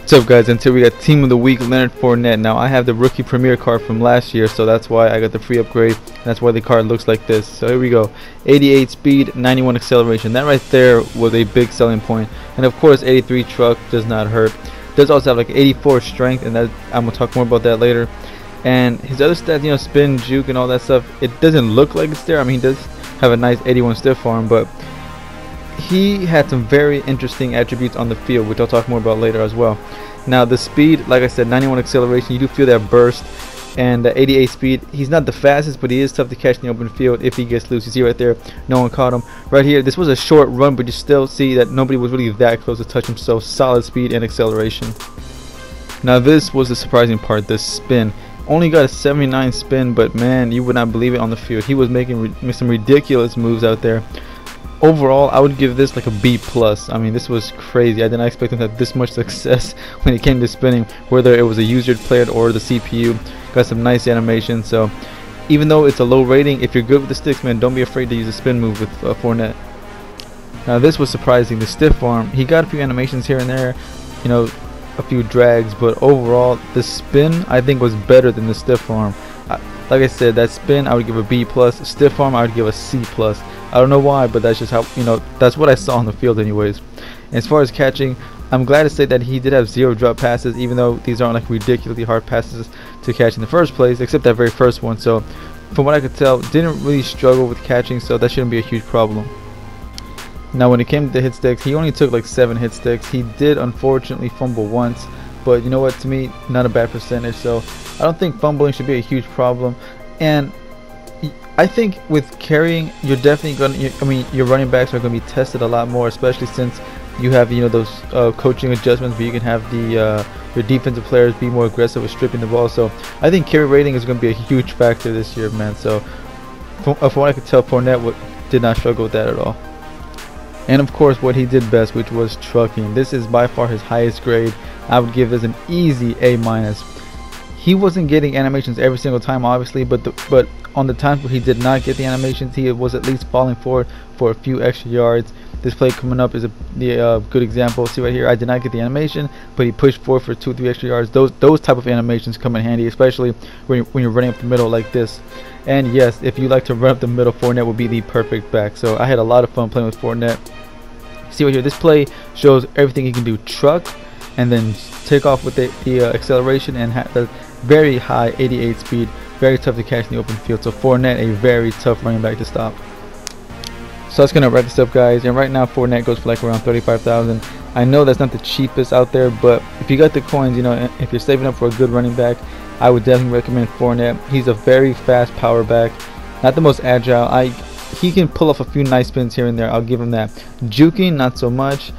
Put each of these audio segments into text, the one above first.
What's up, guys? Until we got Team of the Week, Leonard Fournette. Now I have the rookie premier card from last year, so that's why I got the free upgrade. That's why the card looks like this. So here we go. 88 speed, 91 acceleration. That right there was a big selling point. And of course 83 truck does not hurt. Does also have like 84 strength, and that I'm gonna talk more about that later. And his other stats, you know, spin, juke, and all that stuff, it doesn't look like it's there. I mean, he does have a nice 81 stiff arm, but he had some very interesting attributes on the field, which I'll talk more about later as well. Now the speed, like I said, 91 acceleration, you do feel that burst, and the 88 speed, he's not the fastest, but he is tough to catch in the open field if he gets loose. You see right there, no one caught him. Right here, this was a short run, but you still see that nobody was really that close to touch him, so solid speed and acceleration. Now this was the surprising part, the spin. Only got a 79 spin, but man, you would not believe it on the field. He was making some ridiculous moves out there. Overall, I would give this like a B+. I mean, this was crazy. I did not expect him to have this much success when it came to spinning, whether it was a user player or the CPU. Got some nice animation. So even though it's a low rating, if you're good with the sticks, man, don't be afraid to use a spin move with Fournette. Now this was surprising. The stiff arm, he got a few animations here and there, you know, a few drags, but overall the spin I think was better than the stiff arm. Like I said, that spin I would give a B+. Stiff arm I would give a C+. I don't know why, but that's just how, you know, that's what I saw on the field anyways. And as far as catching, I'm glad to say that he did have 0 drop passes, even though these aren't like ridiculously hard passes to catch in the first place, except that very first one. So from what I could tell, didn't really struggle with catching, so that shouldn't be a huge problem. Now when it came to the hit sticks, he only took like 7 hit sticks. He did unfortunately fumble once, but you know what, to me, not a bad percentage, so I don't think fumbling should be a huge problem. And I think with carrying, you're definitely going to, I mean, your running backs are going to be tested a lot more, especially since you have, you know, those coaching adjustments where you can have the your defensive players be more aggressive with stripping the ball. So I think carry rating is going to be a huge factor this year, man. So from what I could tell, Fournette did not struggle with that at all. And of course what he did best, which was trucking. This is by far his highest grade. I would give this an easy A-. He wasn't getting animations every single time, obviously, but on the times where he did not get the animations, he was at least falling forward for a few extra yards. This play coming up is a good example. See right here, I did not get the animation, but he pushed forward for 2-3 extra yards. Those type of animations come in handy, especially when you're running up the middle like this. And yes, if you like to run up the middle, Fournette will be the perfect back. So I had a lot of fun playing with Fournette. See right here, this play shows everything he can do: truck, and then take off with the acceleration, and have the very high 88 speed. Very tough to catch in the open field. So Fournette, a very tough running back to stop. So that's gonna wrap this up, guys. And right now Fournette goes for like around 35,000. I know that's not the cheapest out there, but if you got the coins, you know, if you're saving up for a good running back, I would definitely recommend Fournette. He's a very fast power back, not the most agile. He can pull off a few nice spins here and there, I'll give him that. Juking, not so much.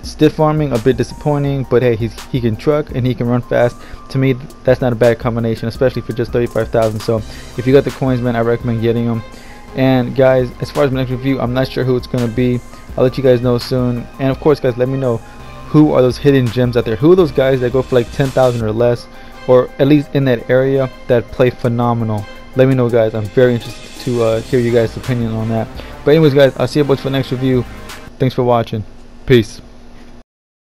Stiff arming, a bit disappointing, but hey, he can truck and he can run fast. To me, that's not a bad combination, especially for just 35,000. So if you got the coins, man, I recommend getting them. And guys, as far as my next review, I'm not sure who it's going to be. I'll let you guys know soon. And of course, guys, let me know who are those hidden gems out there. Who are those guys that go for like 10,000 or less, or at least in that area, that play phenomenal? Let me know, guys. I'm very interested to hear you guys' opinion on that. But anyways, guys, I'll see you boys for the next review. Thanks for watching. Peace.